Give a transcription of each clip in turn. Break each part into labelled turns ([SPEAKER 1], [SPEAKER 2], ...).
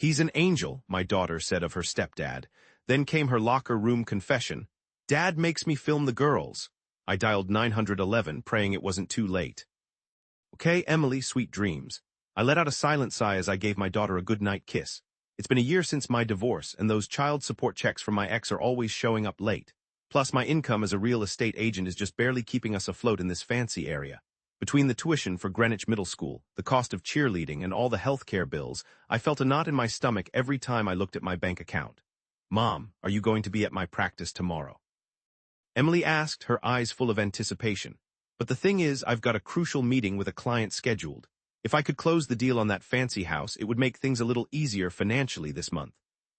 [SPEAKER 1] "He's an angel," my daughter said of her stepdad. Then came her locker room confession. "Dad makes me film the girls." I dialed 911, praying it wasn't too late. "Okay, Emily, sweet dreams." I let out a silent sigh as I gave my daughter a goodnight kiss. It's been a year since my divorce, and those child support checks from my ex are always showing up late. Plus, my income as a real estate agent is just barely keeping us afloat in this fancy area. Between the tuition for Greenwich Middle School, the cost of cheerleading, and all the healthcare bills, I felt a knot in my stomach every time I looked at my bank account. "Mom, are you going to be at my practice tomorrow?" Emily asked, her eyes full of anticipation. "But the thing is, I've got a crucial meeting with a client scheduled. If I could close the deal on that fancy house, it would make things a little easier financially this month."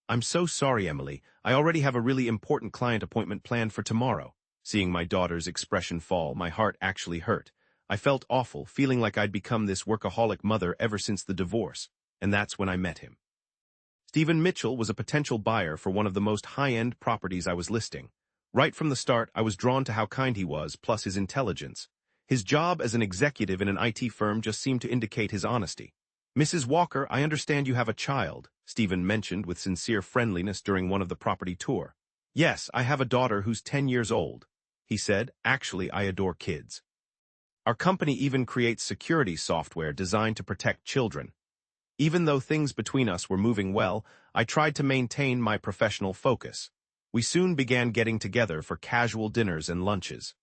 [SPEAKER 1] "I'm so sorry, Emily. I already have a really important client appointment planned for tomorrow." Seeing my daughter's expression fall, my heart actually hurt. I felt awful, feeling like I'd become this workaholic mother ever since the divorce, and that's when I met him. Stephen Mitchell was a potential buyer for one of the most high-end properties I was listing. Right from the start, I was drawn to how kind he was, plus his intelligence. His job as an executive in an IT firm just seemed to indicate his honesty. "Mrs. Walker, I understand you have a child," Stephen mentioned with sincere friendliness during one of the property tour. "Yes, I have a daughter who's 10 years old," he said. "Actually, I adore kids. Our company even creates security software designed to protect children." Even though things between us were moving well, I tried to maintain my professional focus. We soon began getting together for casual dinners and lunches.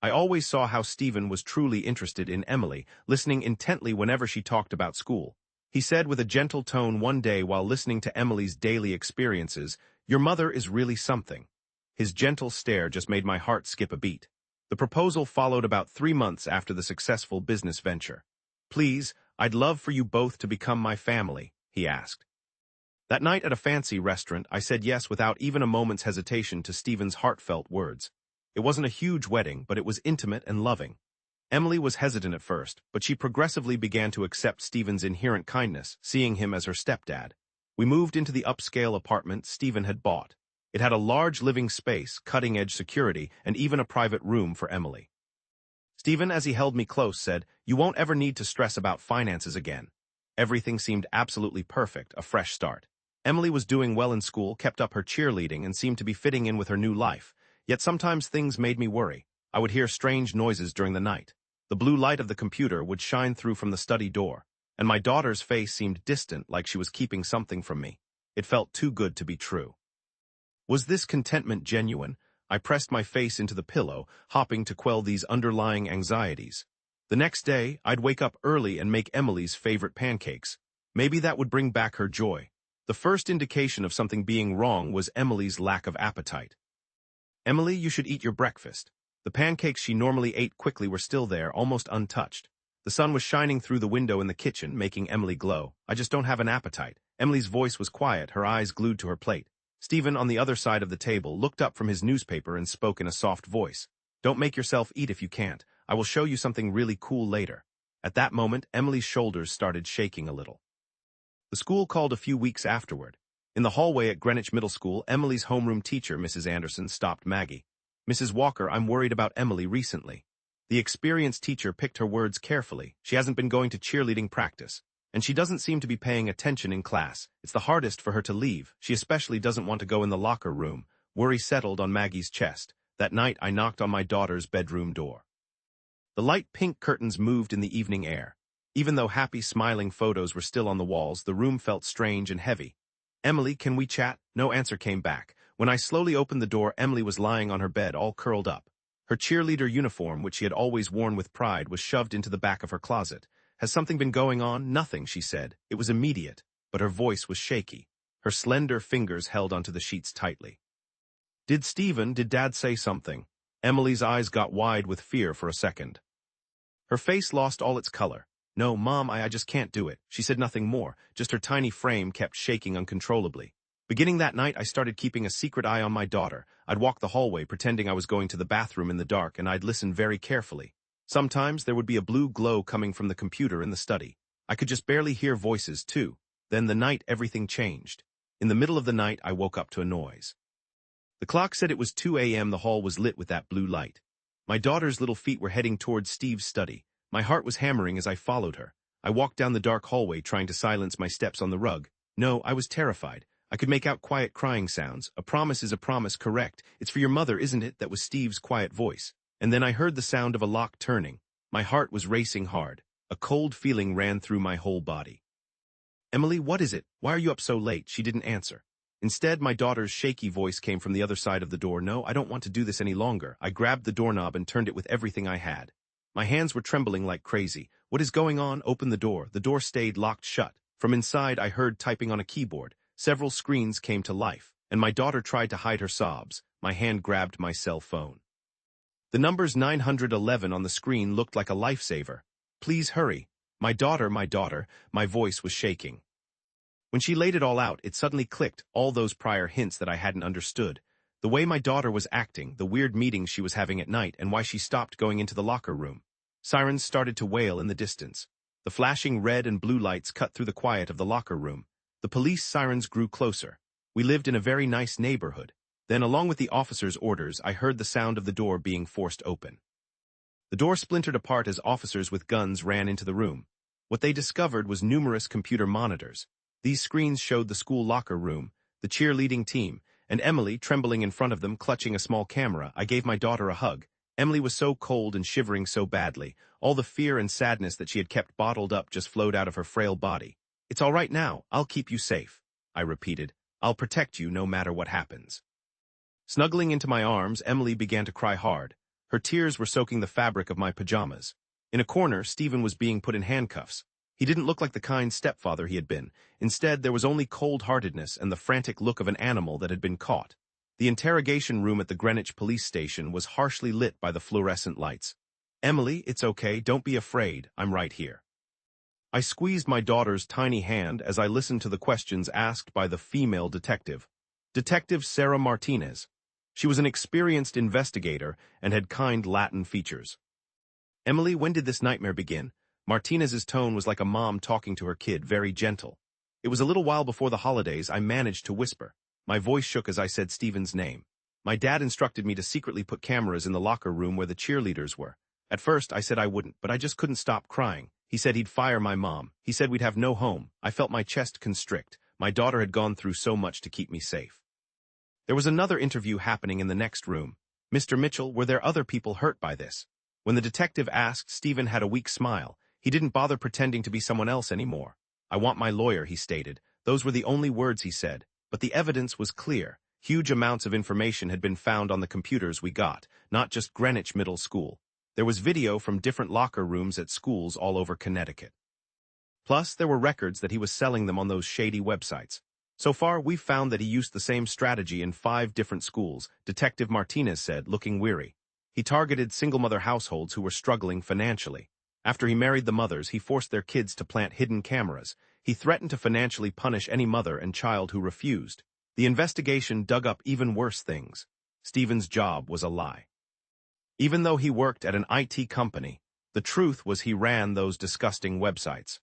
[SPEAKER 1] I always saw how Stephen was truly interested in Emily, listening intently whenever she talked about school. He said with a gentle tone one day while listening to Emily's daily experiences, "Your mother is really something." His gentle stare just made my heart skip a beat. The proposal followed about 3 months after the successful business venture. "Please, I'd love for you both to become my family," he asked. That night at a fancy restaurant, I said yes without even a moment's hesitation to Stephen's heartfelt words. It wasn't a huge wedding, but it was intimate and loving. Emily was hesitant at first, but she progressively began to accept Stephen's inherent kindness, seeing him as her stepdad. We moved into the upscale apartment Stephen had bought. It had a large living space, cutting-edge security, and even a private room for Emily. Stephen, as he held me close, said, "You won't ever need to stress about finances again." Everything seemed absolutely perfect, a fresh start. Emily was doing well in school, kept up her cheerleading, and seemed to be fitting in with her new life. Yet sometimes things made me worry. I would hear strange noises during the night. The blue light of the computer would shine through from the study door, and my daughter's face seemed distant, like she was keeping something from me. It felt too good to be true. Was this contentment genuine? I pressed my face into the pillow, hoping to quell these underlying anxieties. The next day, I'd wake up early and make Emily's favorite pancakes. Maybe that would bring back her joy. The first indication of something being wrong was Emily's lack of appetite. "Emily, you should eat your breakfast." The pancakes she normally ate quickly were still there, almost untouched. The sun was shining through the window in the kitchen, making Emily glow. "I just don't have an appetite." Emily's voice was quiet, her eyes glued to her plate. Stephen, on the other side of the table, looked up from his newspaper and spoke in a soft voice. "Don't make yourself eat if you can't. I will show you something really cool later." At that moment, Emily's shoulders started shaking a little. The school called a few weeks afterward. In the hallway at Greenwich Middle School, Emily's homeroom teacher, Mrs. Anderson, stopped Maggie. "Mrs. Walker, I'm worried about Emily recently." The experienced teacher picked her words carefully. "She hasn't been going to cheerleading practice, and she doesn't seem to be paying attention in class. It's the hardest for her to leave. She especially doesn't want to go in the locker room." Worry settled on Maggie's chest. That night, I knocked on my daughter's bedroom door. The light pink curtains moved in the evening air. Even though happy, smiling photos were still on the walls, the room felt strange and heavy. "Emily, can we chat?" No answer came back. When I slowly opened the door, Emily was lying on her bed, all curled up. Her cheerleader uniform, which she had always worn with pride, was shoved into the back of her closet. "Has something been going on?" "Nothing," she said. It was immediate, but her voice was shaky. Her slender fingers held onto the sheets tightly. Did Dad say something?" Emily's eyes got wide with fear for a second. Her face lost all its color. "No, Mom, I just can't do it." She said nothing more, just her tiny frame kept shaking uncontrollably. Beginning that night, I started keeping a secret eye on my daughter. I'd walk the hallway pretending I was going to the bathroom in the dark, and I'd listen very carefully. Sometimes there would be a blue glow coming from the computer in the study. I could just barely hear voices, too. Then the night everything changed. In the middle of the night, I woke up to a noise. The clock said it was 2 a.m. The hall was lit with that blue light. My daughter's little feet were heading towards Steve's study. My heart was hammering as I followed her. I walked down the dark hallway trying to silence my steps on the rug. No, I was terrified. I could make out quiet crying sounds. A promise is a promise, correct? It's for your mother, isn't it? That was Steve's quiet voice. And then I heard the sound of a lock turning. My heart was racing hard. A cold feeling ran through my whole body. Emily, what is it? Why are you up so late? She didn't answer. Instead, my daughter's shaky voice came from the other side of the door. No, I don't want to do this any longer. I grabbed the doorknob and turned it with everything I had. My hands were trembling like crazy. What is going on? Open the door. The door stayed locked shut. From inside, I heard typing on a keyboard. Several screens came to life, and my daughter tried to hide her sobs. My hand grabbed my cell phone. The numbers 911 on the screen looked like a lifesaver. Please hurry. My daughter, my voice was shaking. When she laid it all out, it suddenly clicked, all those prior hints that I hadn't understood. The way my daughter was acting, the weird meetings she was having at night, and why she stopped going into the locker room. Sirens started to wail in the distance. The flashing red and blue lights cut through the quiet of the locker room. The police sirens grew closer. We lived in a very nice neighborhood. Then, along with the officer's orders, I heard the sound of the door being forced open. The door splintered apart as officers with guns ran into the room. What they discovered was numerous computer monitors. These screens showed the school locker room, the cheerleading team, and Emily trembling in front of them, clutching a small camera. I gave my daughter a hug. Emily was so cold and shivering so badly. All the fear and sadness that she had kept bottled up just flowed out of her frail body. It's all right now. I'll keep you safe, I repeated. I'll protect you no matter what happens. Snuggling into my arms, Emily began to cry hard. Her tears were soaking the fabric of my pajamas. In a corner, Stephen was being put in handcuffs. He didn't look like the kind stepfather he had been. Instead, there was only cold-heartedness and the frantic look of an animal that had been caught. The interrogation room at the Greenwich police station was harshly lit by the fluorescent lights. Emily, it's okay, don't be afraid, I'm right here. I squeezed my daughter's tiny hand as I listened to the questions asked by the female detective. Detective Sarah Martinez. She was an experienced investigator and had kind Latin features. Emily, when did this nightmare begin? Martinez's tone was like a mom talking to her kid, very gentle. It was a little while before the holidays. I managed to whisper. My voice shook as I said Stephen's name. My dad instructed me to secretly put cameras in the locker room where the cheerleaders were. At first, I said I wouldn't, but I just couldn't stop crying. He said he'd fire my mom. He said we'd have no home. I felt my chest constrict. My daughter had gone through so much to keep me safe. There was another interview happening in the next room. Mr. Mitchell, were there other people hurt by this? When the detective asked, Stephen had a weak smile. He didn't bother pretending to be someone else anymore. I want my lawyer, he stated. Those were the only words he said. But the evidence was clear. Huge amounts of information had been found on the computers we got, not just Greenwich Middle School. There was video from different locker rooms at schools all over Connecticut. Plus, there were records that he was selling them on those shady websites. So far, we've found that he used the same strategy in 5 different schools, Detective Martinez said, looking weary. He targeted single-mother households who were struggling financially. After he married the mothers, he forced their kids to plant hidden cameras. He threatened to financially punish any mother and child who refused. The investigation dug up even worse things. Stephen's job was a lie. Even though he worked at an IT company, the truth was he ran those disgusting websites.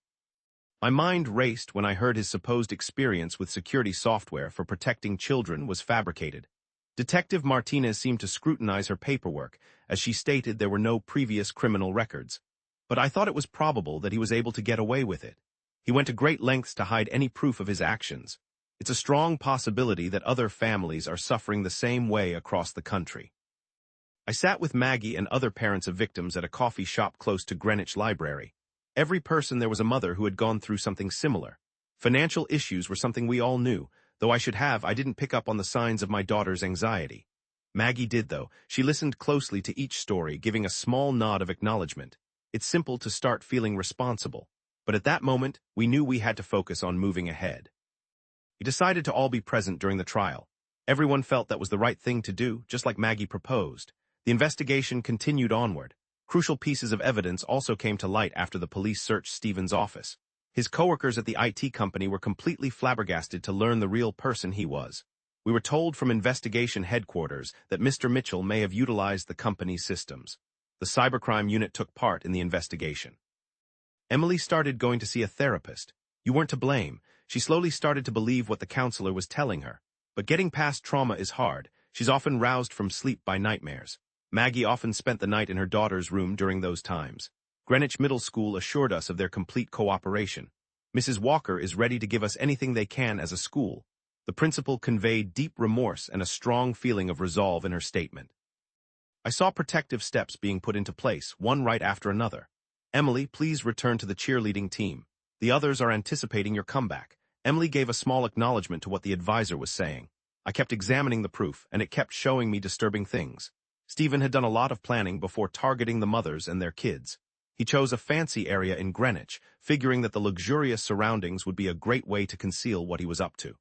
[SPEAKER 1] My mind raced when I heard his supposed experience with security software for protecting children was fabricated. Detective Martinez seemed to scrutinize her paperwork, as she stated there were no previous criminal records. But I thought it was probable that he was able to get away with it. He went to great lengths to hide any proof of his actions. It's a strong possibility that other families are suffering the same way across the country. I sat with Maggie and other parents of victims at a coffee shop close to Greenwich Library. Every person there was a mother who had gone through something similar. Financial issues were something we all knew, though I didn't pick up on the signs of my daughter's anxiety. Maggie did, though. She listened closely to each story, giving a small nod of acknowledgement. It's simple to start feeling responsible, but at that moment, we knew we had to focus on moving ahead. We decided to all be present during the trial. Everyone felt that was the right thing to do, just like Maggie proposed. The investigation continued onward. Crucial pieces of evidence also came to light after the police searched Stephen's office. His coworkers at the IT company were completely flabbergasted to learn the real person he was. We were told from investigation headquarters that Mr. Mitchell may have utilized the company's systems. The cybercrime unit took part in the investigation. Emily started going to see a therapist. You weren't to blame. She slowly started to believe what the counselor was telling her. But getting past trauma is hard. She's often roused from sleep by nightmares. Maggie often spent the night in her daughter's room during those times. Greenwich Middle School assured us of their complete cooperation. Mrs. Walker is ready to give us anything they can as a school. The principal conveyed deep remorse and a strong feeling of resolve in her statement. I saw protective steps being put into place, one right after another. Emily, please return to the cheerleading team. The others are anticipating your comeback. Emily gave a small acknowledgement to what the advisor was saying. I kept examining the proof, and it kept showing me disturbing things. Stephen had done a lot of planning before targeting the mothers and their kids. He chose a fancy area in Greenwich, figuring that the luxurious surroundings would be a great way to conceal what he was up to.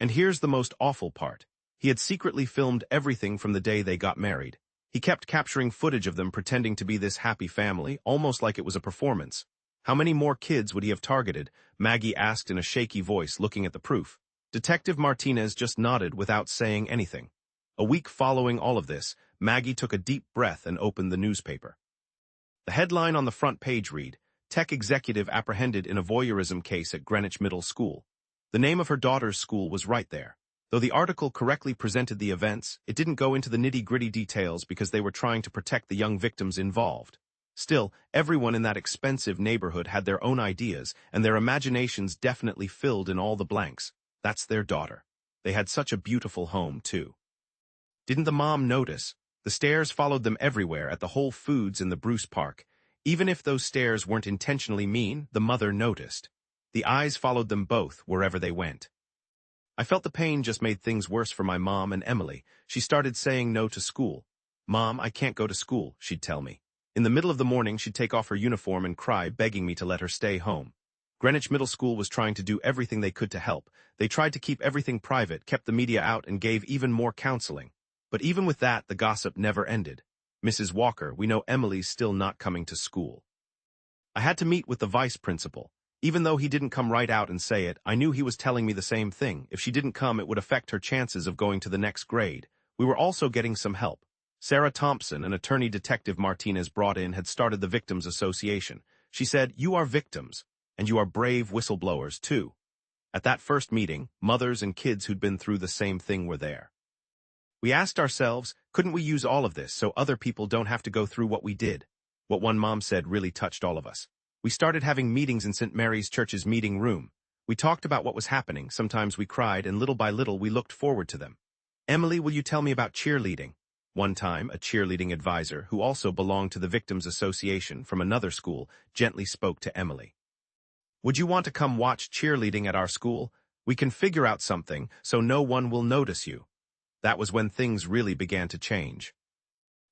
[SPEAKER 1] And here's the most awful part. He had secretly filmed everything from the day they got married. He kept capturing footage of them pretending to be this happy family, almost like it was a performance. How many more kids would he have targeted? Maggie asked in a shaky voice, looking at the proof. Detective Martinez just nodded without saying anything. A week following all of this, Maggie took a deep breath and opened the newspaper. The headline on the front page read, "Tech Executive Apprehended in a Voyeurism Case at Greenwich Middle School." The name of her daughter's school was right there. Though the article correctly presented the events, it didn't go into the nitty-gritty details because they were trying to protect the young victims involved. Still, everyone in that expensive neighborhood had their own ideas, and their imaginations definitely filled in all the blanks. That's their daughter. They had such a beautiful home, too. Didn't the mom notice? The stares followed them everywhere, at the Whole Foods in the Bruce Park. Even if those stares weren't intentionally mean, the mother noticed. The eyes followed them both, wherever they went. I felt the pain just made things worse for my mom and Emily. She started saying no to school. "Mom, I can't go to school," she'd tell me. In the middle of the morning, she'd take off her uniform and cry, begging me to let her stay home. Greenwich Middle School was trying to do everything they could to help. They tried to keep everything private, kept the media out, and gave even more counseling. But even with that, the gossip never ended. "Mrs. Walker, we know Emily's still not coming to school." I had to meet with the vice principal. Even though he didn't come right out and say it, I knew he was telling me the same thing. If she didn't come, it would affect her chances of going to the next grade. We were also getting some help. Sarah Thompson, an attorney detective Martinez brought in, had started the Victims Association. She said, "You are victims, and you are brave whistleblowers, too." At that first meeting, mothers and kids who'd been through the same thing were there. We asked ourselves, couldn't we use all of this so other people don't have to go through what we did? What one mom said really touched all of us. We started having meetings in St. Mary's Church's meeting room. We talked about what was happening. Sometimes we cried, and little by little we looked forward to them. "Emily, will you tell me about cheerleading?" One time, a cheerleading advisor, who also belonged to the Victims Association from another school, gently spoke to Emily. "Would you want to come watch cheerleading at our school? We can figure out something so no one will notice you." That was when things really began to change.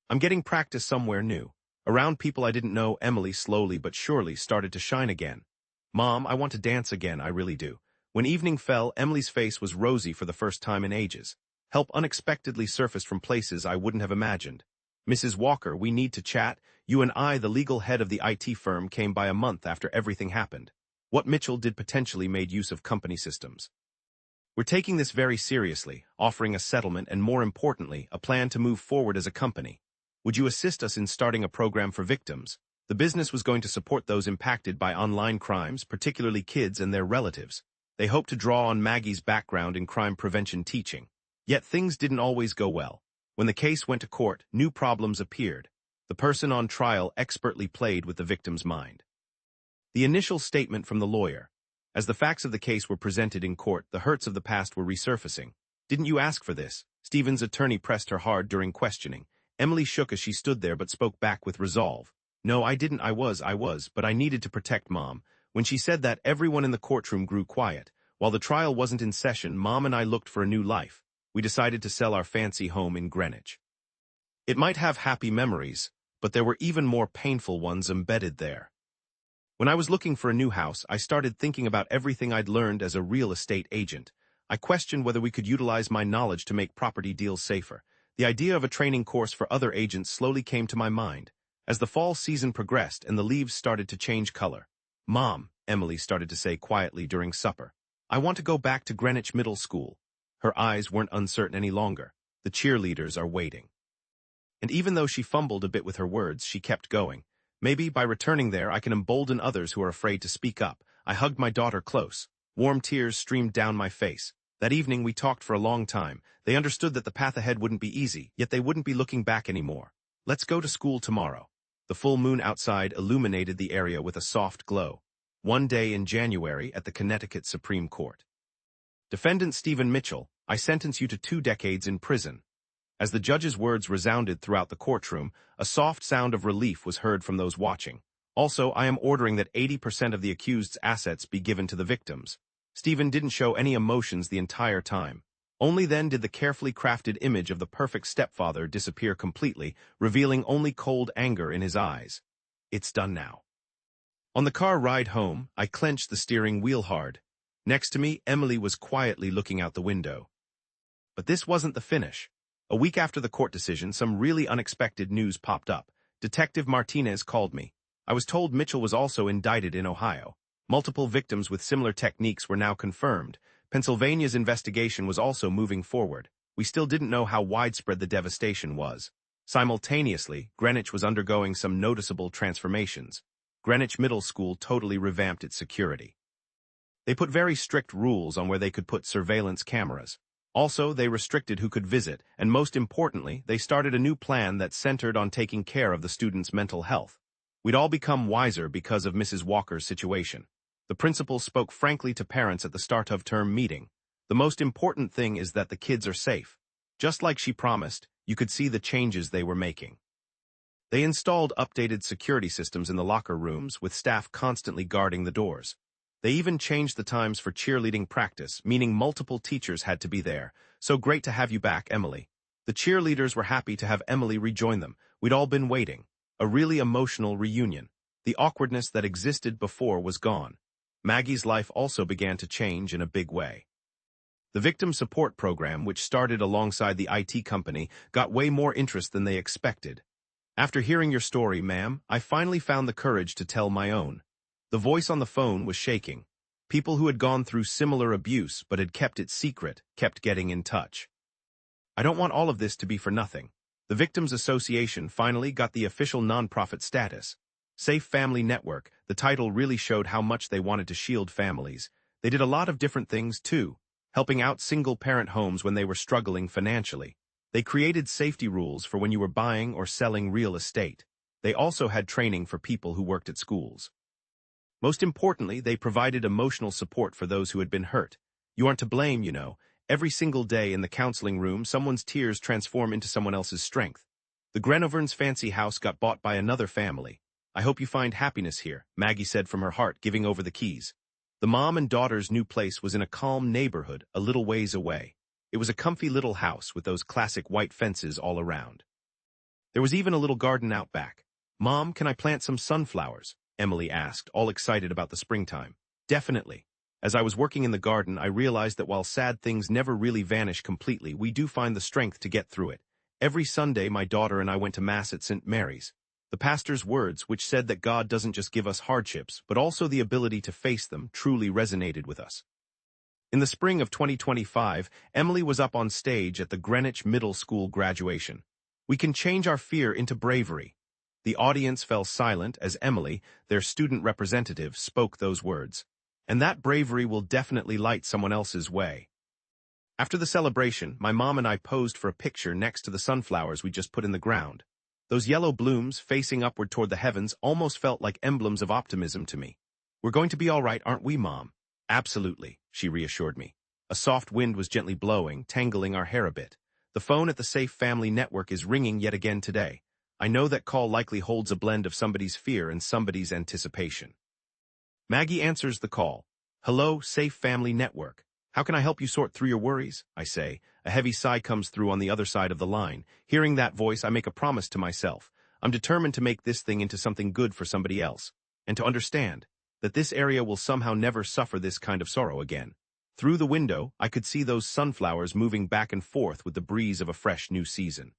[SPEAKER 1] I'm getting practice somewhere new. Around people I didn't know, Emily slowly but surely started to shine again. "Mom, I want to dance again, I really do." When evening fell, Emily's face was rosy for the first time in ages. Help unexpectedly surfaced from places I wouldn't have imagined. "Mrs. Walker, we need to chat. You and I, the legal head of the IT firm, came by a month after everything happened. What Mitchell did potentially made use of company systems. We're taking this very seriously, offering a settlement and, more importantly, a plan to move forward as a company. Would you assist us in starting a program for victims? The business was going to support those impacted by online crimes, particularly kids and their relatives. They hoped to draw on Maggie's background in crime prevention teaching. Yet things didn't always go well. When the case went to court, new problems appeared. The person on trial expertly played with the victim's mind. The initial statement from the lawyer. As the facts of the case were presented in court, the hurts of the past were resurfacing. "Didn't you ask for this?" Stephen's attorney pressed her hard during questioning. Emily shook as she stood there but spoke back with resolve. "No, I didn't. I was, but I needed to protect Mom." When she said that, everyone in the courtroom grew quiet. While the trial wasn't in session, Mom and I looked for a new life. We decided to sell our fancy home in Greenwich. It might have happy memories, but there were even more painful ones embedded there. When I was looking for a new house, I started thinking about everything I'd learned as a real estate agent. I questioned whether we could utilize my knowledge to make property deals safer. The idea of a training course for other agents slowly came to my mind. As the fall season progressed and the leaves started to change color. "Mom," Emily started to say quietly during supper, "I want to go back to Greenwich Middle School." Her eyes weren't uncertain any longer. "The cheerleaders are waiting." And even though she fumbled a bit with her words, she kept going. "Maybe by returning there, I can embolden others who are afraid to speak up." I hugged my daughter close. Warm tears streamed down my face. That evening we talked for a long time. They understood that the path ahead wouldn't be easy, yet they wouldn't be looking back anymore. "Let's go to school tomorrow." The full moon outside illuminated the area with a soft glow. one day in January at the Connecticut Supreme Court. Defendant Stephen Mitchell, I sentence you to 2 decades in prison. As the judge's words resounded throughout the courtroom, a soft sound of relief was heard from those watching. Also, I am ordering that 80% of the accused's assets be given to the victims. Stephen didn't show any emotions the entire time. Only then did the carefully crafted image of the perfect stepfather disappear completely, revealing only cold anger in his eyes. It's done now. On the car ride home, I clenched the steering wheel hard. Next to me, Emily was quietly looking out the window. But this wasn't the finish. A week after the court decision, some really unexpected news popped up. Detective Martinez called me. I was told Mitchell was also indicted in Ohio. Multiple victims with similar techniques were now confirmed. Pennsylvania's investigation was also moving forward. We still didn't know how widespread the devastation was. Simultaneously, Greenwich was undergoing some noticeable transformations. Greenwich Middle School totally revamped its security. They put very strict rules on where they could put surveillance cameras. Also, they restricted who could visit, and most importantly, they started a new plan that centered on taking care of the students' mental health. We'd all become wiser because of Mrs. Walker's situation. The principal spoke frankly to parents at the start of term meeting. The most important thing is that the kids are safe. Just like she promised, you could see the changes they were making. They installed updated security systems in the locker rooms, with staff constantly guarding the doors. They even changed the times for cheerleading practice, meaning multiple teachers had to be there. So great to have you back, Emily. The cheerleaders were happy to have Emily rejoin them. We'd all been waiting. A really emotional reunion. The awkwardness that existed before was gone. Maggie's life also began to change in a big way. The victim support program, which started alongside the IT company, got way more interest than they expected. After hearing your story, ma'am, I finally found the courage to tell my own. The voice on the phone was shaking. People who had gone through similar abuse but had kept it secret kept getting in touch. I don't want all of this to be for nothing. The Victims Association finally got the official nonprofit status. Safe Family Network, the title really showed how much they wanted to shield families. They did a lot of different things, too, helping out single-parent homes when they were struggling financially. They created safety rules for when you were buying or selling real estate. They also had training for people who worked at schools. Most importantly, they provided emotional support for those who had been hurt. You aren't to blame, you know. Every single day in the counseling room, someone's tears transform into someone else's strength. The Grenoverns' fancy house got bought by another family. I hope you find happiness here, Maggie said from her heart, giving over the keys. The mom and daughter's new place was in a calm neighborhood a little ways away. It was a comfy little house with those classic white fences all around. There was even a little garden out back. Mom, can I plant some sunflowers? Emily asked, all excited about the springtime. Definitely. As I was working in the garden, I realized that while sad things never really vanish completely, we do find the strength to get through it. Every Sunday, my daughter and I went to Mass at St. Mary's. The pastor's words, which said that God doesn't just give us hardships, but also the ability to face them, truly resonated with us. In the spring of 2025, Emily was up on stage at the Greenwich Middle School graduation. We can change our fear into bravery. The audience fell silent as Emily, their student representative, spoke those words. And that bravery will definitely light someone else's way. After the celebration, my mom and I posed for a picture next to the sunflowers we just put in the ground. Those yellow blooms, facing upward toward the heavens, almost felt like emblems of optimism to me. We're going to be all right, aren't we, Mom? Absolutely, she reassured me. A soft wind was gently blowing, tangling our hair a bit. The phone at the Safe Family Network is ringing yet again today. I know that call likely holds a blend of somebody's fear and somebody's anticipation. Maggie answers the call. Hello, Safe Family Network. How can I help you sort through your worries? I say. A heavy sigh comes through on the other side of the line. Hearing that voice, I make a promise to myself. I'm determined to make this thing into something good for somebody else, and to understand that this area will somehow never suffer this kind of sorrow again. Through the window, I could see those sunflowers moving back and forth with the breeze of a fresh new season.